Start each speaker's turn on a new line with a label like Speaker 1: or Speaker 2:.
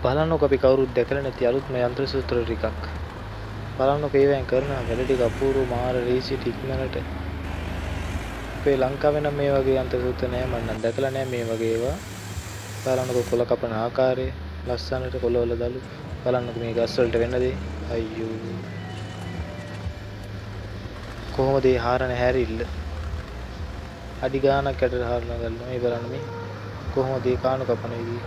Speaker 1: බලන්නකො අපි කවුරුත් දැකලා නැති අලුත්ම යන්ත්‍ර සූත්‍ර ටිකක්. බලන්නකො ඒවෙන් කරන වැඩ ටික අපූර්ව මාර රීසිට ඉක්මනට. අපේ ලංකාවේ නම් මේ වගේ යන්ත්‍ර සූත්‍ර නෑ මම නම් දැකලා නෑ මේ වගේ ඒවා. බලන්නකො කොළ කපන ආකාරය ලස්සනට කොළවල දළු. බලන්නකො මේ ගස් වලට වෙන දේ. අයියෝ. කොහොමද ඒ හාරන හැරිල්ල? අඩි ගානක් යටට හාරලා ගන්නවා. මේ බලන්න මේ කොහොමද ඒ කාණු කපන විදිය.